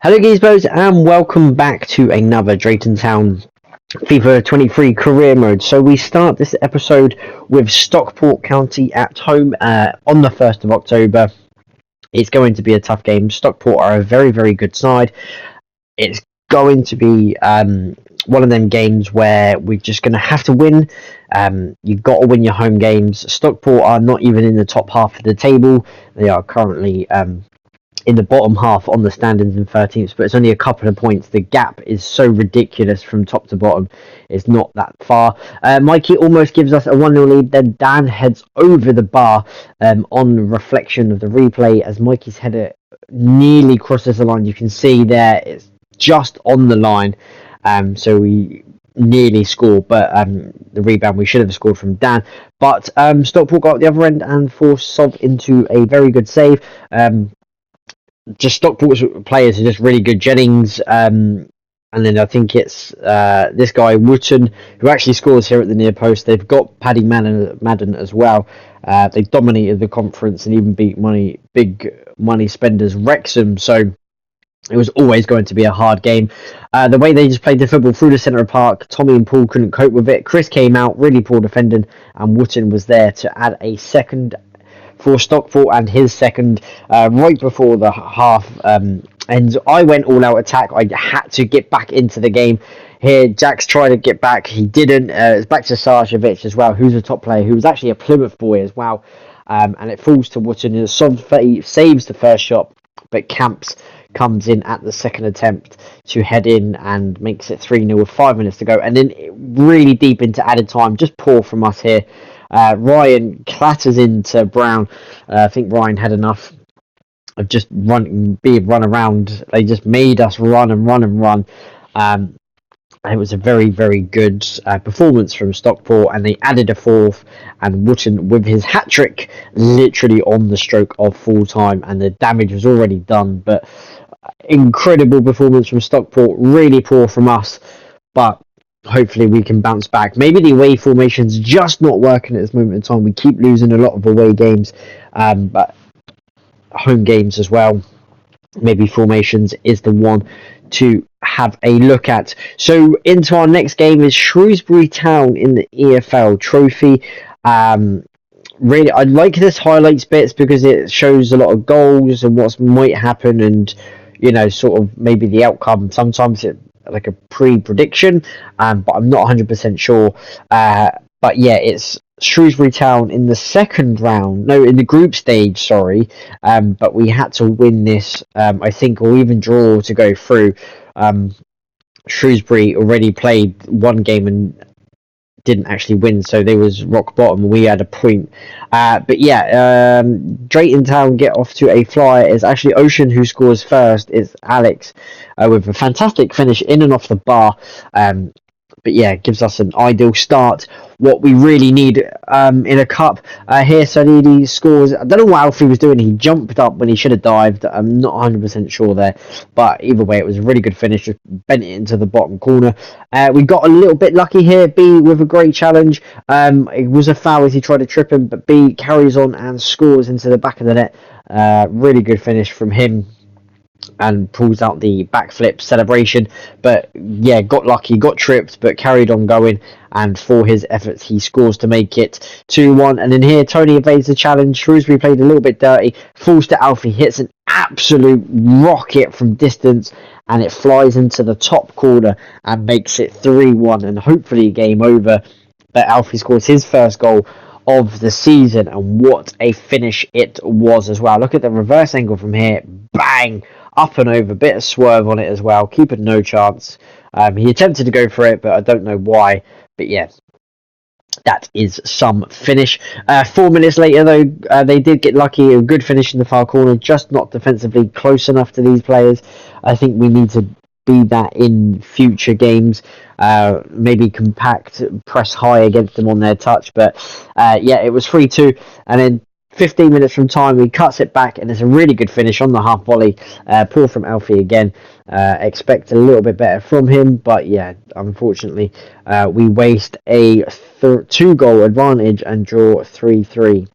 Hello Geezbos and welcome back to another Drayton Town Fifa23 career mode. So we start this episode with Stockport County at home on the 1st of October. It's going to be a tough game. Stockport are a very, very good side. It's going to be one of them games where we're just going to have to win. You've got to win your home games. Stockport are not even in the top half of the table. They are currently in the bottom half on the standings in 13th, but it's only a couple of points. The gap is so ridiculous from top to bottom. It's not that far. Mikey almost gives us a 1-0 lead. Then Dan heads over the bar on reflection of the replay as Mikey's header nearly crosses the line. You can see there it's just on the line. So we nearly scored, but the rebound we should have scored from Dan. But Stockport got the other end and forced Sov into a very good save. Just Stockport's players are just really good. Jennings, and then I think it's this guy Wooten who actually scores here at the near post. They've got Paddy Madden as well. They dominated the conference and even beat big money spenders Wrexham. So it was always going to be a hard game. The way they just played the football through the centre of the park, Tommy and Paul couldn't cope with it. Chris came out, really poor defending, and Wooten was there to add a second for Stockport and his second right before the half ends. I went all out attack. I had to get back into the game here. Jack's tried to get back, he didn't. It's back to Sarcevic as well, who's a top player, who was actually a Plymouth boy as well, and it falls to Wooten. Saves the first shot, but Camps comes in at the second attempt to head in and makes it 3-0 with 5 minutes to go, and then really deep into added time. Just poor from us here. Ryan clatters into Brown. I think Ryan had enough of just being run around. They just made us run and run and run. It was a very, very good performance from Stockport, and they added a fourth, and Wooten with his hat-trick literally on the stroke of full time, and the damage was already done. But incredible performance from Stockport, really poor from us, but hopefully we can bounce back. Maybe the away formation's just not working at this moment in time. We keep losing a lot of away games, but home games as well. Maybe formations is the one to have a look at. So into our next game is Shrewsbury Town in the EFL Trophy. Really, I like this highlights bits because it shows a lot of goals and what might happen, and sort of maybe the outcome. Sometimes it like a pre-prediction, but I'm not 100% sure. But yeah, it's Shrewsbury Town in the in the group stage, sorry. But we had to win this, I think, or even draw to go through. Shrewsbury already played one game and didn't actually win, so they was rock bottom. We had a point, but yeah, Drayton Town get off to a flyer. It's actually Ocean who scores first. It's Alex with a fantastic finish in and off the bar. But yeah, it gives us an ideal start. What we really need in a cup. Here, Sanidi scores. I don't know what Alfie was doing. He jumped up when he should have dived. I'm not 100% sure there. But either way, it was a really good finish. Just bent it into the bottom corner. We got a little bit lucky here. B with a great challenge. It was a foul as he tried to trip him. But B carries on and scores into the back of the net. Really good finish from him. And pulls out the backflip celebration, but yeah, got lucky, got tripped, but carried on going, and for his efforts he scores to make it 2-1. And then here Tony evades the challenge. Shrewsbury played a little bit dirty, falls to Alfie, hits an absolute rocket from distance, and it flies into the top corner and makes it 3-1 and hopefully game over. But Alfie scores his first goal of the season, and what a finish it was as well. Look at the reverse angle from here, bang, up and over, bit of swerve on it as well, keeping no chance. He attempted to go for it, but I don't know why. But yeah, that is some finish. 4 minutes later though, they did get lucky, a good finish in the far corner, just not defensively close enough to these players. I think we need to be that in future games. Maybe compact, press high against them on their touch, but yeah, it was 3-2, and then 15 minutes from time, he cuts it back, and it's a really good finish on the half volley. Poor from Alfie again. Expect a little bit better from him, but yeah, unfortunately, we waste a 2-goal advantage and draw 3-3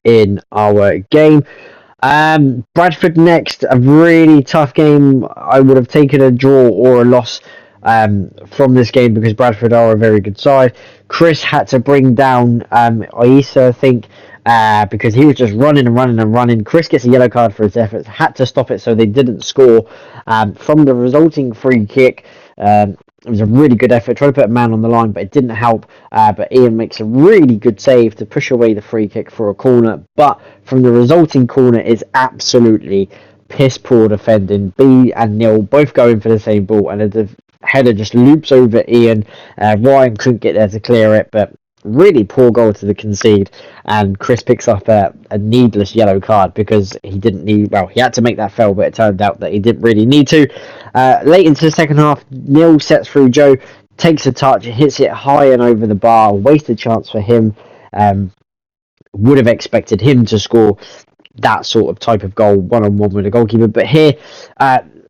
in our game. Bradford next, a really tough game. I would have taken a draw or a loss from this game because Bradford are a very good side. Chris had to bring down Aisa, I think, because he was just running and running and running. Chris gets a yellow card for his efforts, had to stop it so they didn't score. From the resulting free kick, it was a really good effort, trying to put a man on the line, but it didn't help. But Ian makes a really good save to push away the free kick for a corner. But from the resulting corner is absolutely piss poor defending. B and Neil both going for the same ball, and the header just loops over Ian. Ryan couldn't get there to clear it, but really poor goal to the concede, and Chris picks up a needless yellow card because he didn't need, well, he had to make that foul, but it turned out that he didn't really need to. Late into the second half, Neil sets through Joe, takes a touch, hits it high and over the bar, wasted chance for him. Would have expected him to score that sort of type of goal one-on-one with a goalkeeper, but here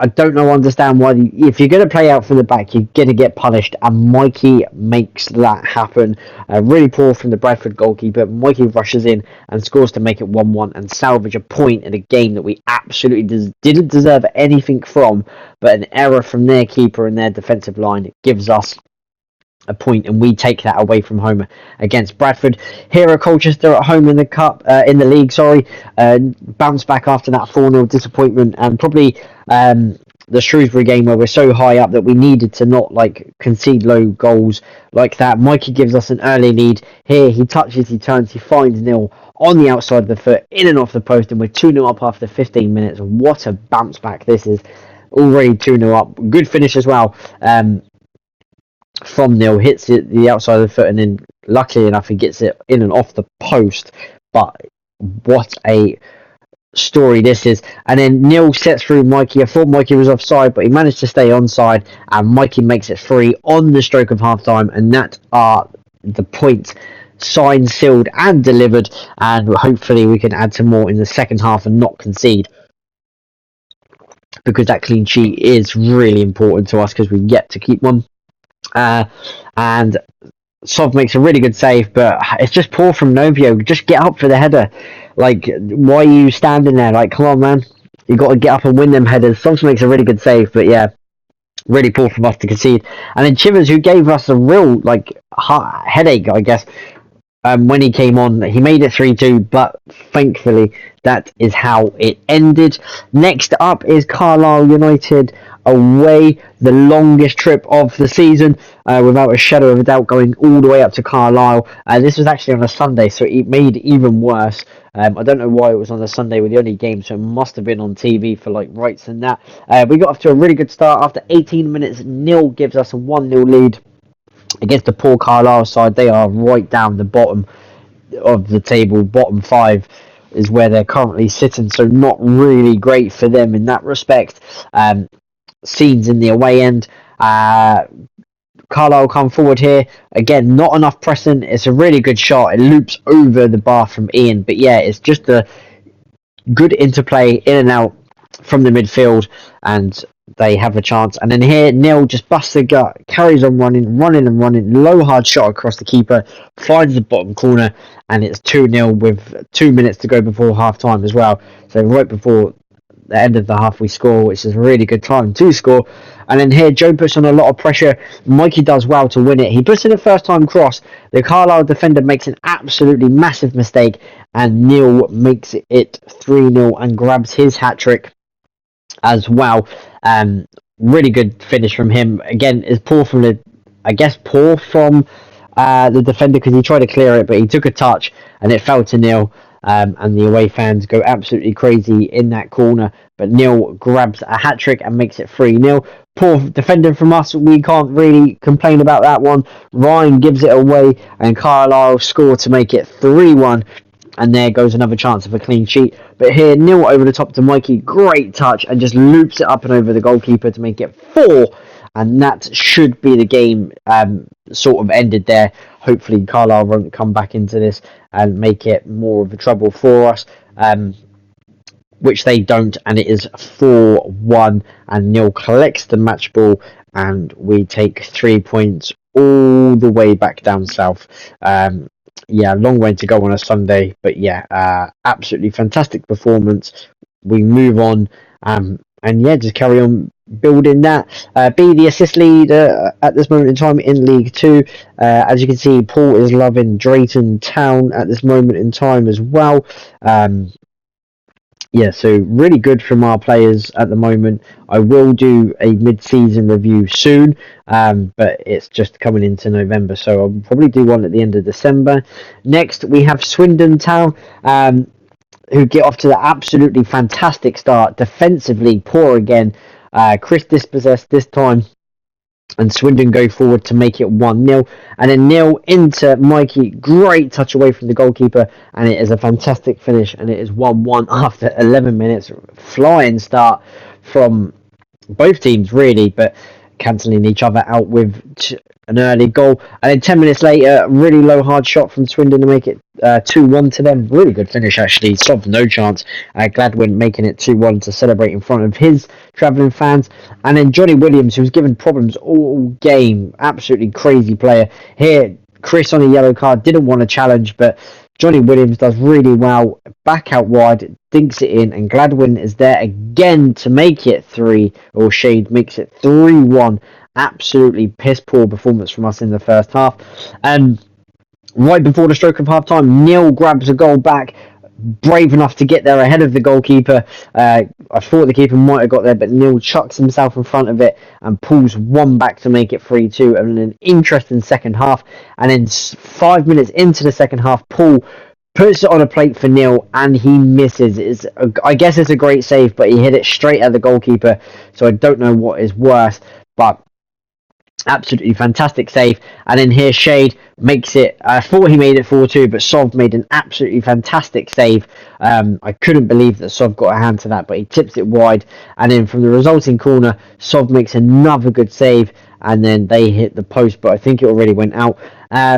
I don't understand why if you're going to play out from the back, you're going to get punished, and Mikey makes that happen. Really poor from the Bradford goalkeeper. Mikey rushes in and scores to make it 1-1 and salvage a point in a game that we absolutely didn't deserve anything from, but an error from their keeper and their defensive line gives us a point, and we take that away from home against Bradford. Here are Colchester at home in the cup, in the league. Bounce back after that 4-0 disappointment, and probably the Shrewsbury game where we're so high up that we needed to not concede low goals like that. Mikey gives us an early lead. Here he touches, he turns, he finds Neil on the outside of the foot, in and off the post, and we're 2-0 up after 15 minutes. What a bounce back this is! Already 2-0 up. Good finish as well. From Neil, hits it the outside of the foot, and then luckily enough he gets it in and off the post. But what a story this is. And then Neil sets through Mikey. I thought Mikey was offside, but he managed to stay onside, and Mikey makes it free on the stroke of half time, and that are the points signed, sealed and delivered, and hopefully we can add some more in the second half and not concede, because that clean sheet is really important to us because we get to keep one. And Sov makes a really good save, but it's just poor from Novio. Just get up for the header. Why are you standing there? Come on, man. You got to get up and win them headers. Sov makes a really good save, but yeah, really poor from us to concede. And then Chivers, who gave us a real headache, I guess, when he came on, he made it 3-2, but thankfully that is how it ended. Next up is Carlisle United away, the longest trip of the season, without a shadow of a doubt, going all the way up to Carlisle. This was actually on a Sunday, so it made it even worse. I don't know why it was on a Sunday with the only game, so it must have been on TV for rights and that. We got off to a really good start. After 18 minutes, Neil gives us a 1-0 lead against the poor Carlisle side. They are right down the bottom of the table. Bottom 5 is where they're currently sitting, so not really great for them in that respect. Scenes in the away end. Carlisle come forward here. Again, not enough pressing. It's a really good shot. It loops over the bar from Ian. But yeah, it's just a good interplay in and out from the midfield, and they have a chance. And then here, Neil just busts the gut, carries on running. Low hard shot across the keeper, finds the bottom corner, and it's 2-0 with 2 minutes to go before half time as well. So right before the end of the half we score, which is a really good time to score. And then here Joe puts on a lot of pressure. Mikey does well to win it. He puts in a first time cross. The Carlisle defender makes an absolutely massive mistake, and Neil makes it 3-0 and grabs his hat-trick as well. Really good finish from him. Again, is poor from the defender, because he tried to clear it, but he took a touch and it fell to Neil. And the away fans go absolutely crazy in that corner, but Neil grabs a hat-trick and makes it 3-0. Poor defending from us, we can't really complain about that one. Ryan gives it away, and Carlisle score to make it 3-1, and there goes another chance of a clean sheet. But here, Neil over the top to Mikey, great touch, and just loops it up and over the goalkeeper to make it 4, and that should be the game sort of ended there. Hopefully Carlisle won't come back into this and make it more of a trouble for us, which they don't, and it is 4-1, and Neil collects the match ball, and we take 3 points all the way back down south. yeah, long way to go on a Sunday, but yeah, absolutely fantastic performance. We move on, and yeah, just carry on building that. Be the assist leader at this moment in time in League Two. As you can see, Paul is loving Drayton Town at this moment in time as well. Yeah, so really good from our players at the moment. I will do a mid-season review soon, but it's just coming into November, so I'll probably do one at the end of December. Next, we have Swindon Town, who get off to the absolutely fantastic start. Defensively, poor again. Chris dispossessed this time, and Swindon go forward to make it 1-0, and then nil into Mikey. Great touch away from the goalkeeper, and it is a fantastic finish, and it is 1-1 after 11 minutes. Flying start from both teams really, but cancelling each other out with an early goal, and then 10 minutes later, a really low hard shot from Swindon to make it 2-1 to them. Really good finish actually. Sov no chance. Gladwin making it 2-1 to celebrate in front of his travelling fans, and then Johnny Williams, who was given problems all game, absolutely crazy player here. Chris on a yellow card, didn't want to challenge, but Johnny Williams does really well, back out wide, dinks it in, and Gladwin is there again to make it 3, or Shade makes it 3-1. Absolutely piss poor performance from us in the first half. And right before the stroke of half time, Neil grabs a goal back, brave enough to get there ahead of the goalkeeper. I thought the keeper might have got there, but Neil chucks himself in front of it and pulls one back to make it 3-2. And an interesting second half. And then 5 minutes into the second half, Paul puts it on a plate for Neil, and he misses. I guess it's a great save, but he hit it straight at the goalkeeper. So I don't know what is worse, but absolutely fantastic save. And then here Shade makes it, I thought he made it 4-2, but Sov made an absolutely fantastic save. I couldn't believe that Sov got a hand to that, but he tips it wide, and then from the resulting corner, Sov makes another good save, and then they hit the post, but I think it already went out.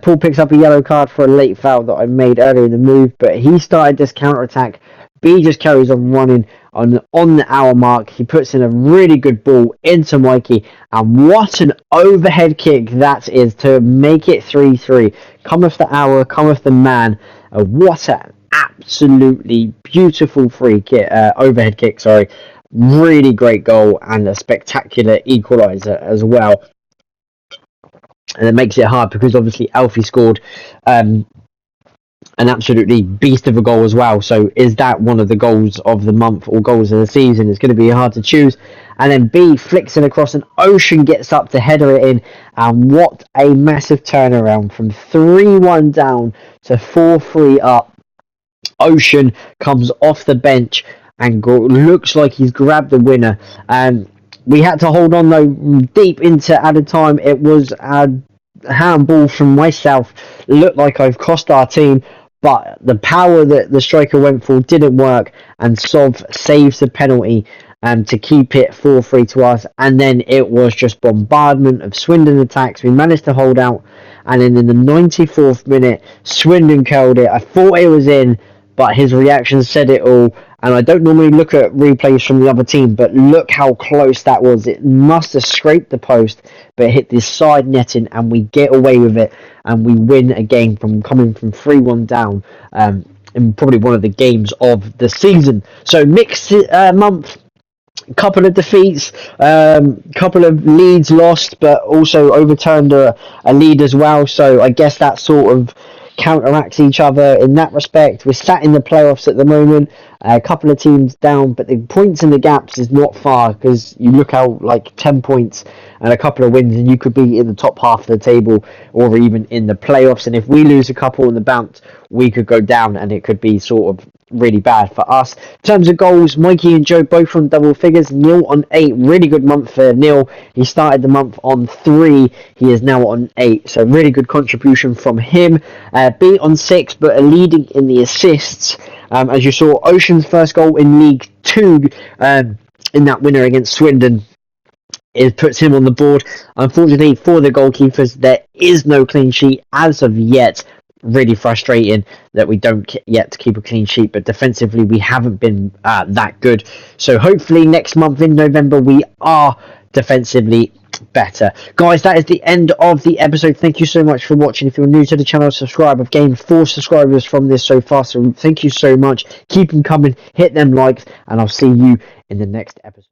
Paul picks up a yellow card for a late foul that I made earlier in the move, but he started this counter-attack. B just carries on running on the hour mark. He puts in a really good ball into Mikey, and what an overhead kick that is to make it 3-3. Cometh the hour, cometh the man. What an absolutely beautiful free kick, overhead kick, sorry. Really great goal, and a spectacular equaliser as well. And it makes it hard because obviously Alfie scored an absolutely beast of a goal as well. So is that one of the goals of the month or goals of the season? It's going to be hard to choose. And then B flicks it across, and Ocean gets up to header it in. And what a massive turnaround from 3-1 down to 4-3 up. Ocean comes off the bench and looks like he's grabbed the winner. We had to hold on though deep into added time. It was a handball from myself. Looked like I've cost our team, but the power that the striker went for didn't work, and Sov saves the penalty to keep it 4-3 to us. And then it was just bombardment of Swindon attacks. We managed to hold out, and then in the 94th minute, Swindon curled it. I thought it was in, but his reaction said it all. And I don't normally look at replays from the other team, but look how close that was. It must have scraped the post, but hit this side netting, and we get away with it, and we win a game from coming from 3-1 down in probably one of the games of the season. So mixed month, couple of defeats, couple of leads lost, but also overturned a lead as well. So I guess that sort of counteracts each other in that respect. We're sat in the playoffs at the moment, a couple of teams down, but the points in the gaps is not far, because you look out like 10 points and a couple of wins and you could be in the top half of the table or even in the playoffs. And if we lose a couple in the bounce, we could go down, and it could be sort of really bad for us. In terms of goals, Mikey and Joe both on double figures. Neil on 8. Really good month for Neil. He started the month on 3. He is now on 8. So really good contribution from him. B on 6, but leading in the assists. As you saw, Ocean's first goal in League 2 in that winner against Swindon. It puts him on the board. Unfortunately for the goalkeepers, there is no clean sheet as of yet. Really frustrating that we don't yet keep a clean sheet, but defensively we haven't been that good. So hopefully next month in November we are defensively better. Guys, that is the end of the episode. Thank you so much for watching. If you're new to the channel, subscribe. I've gained 4 subscribers from this so far, so thank you so much. Keep them coming, hit them likes, and I'll see you in the next episode.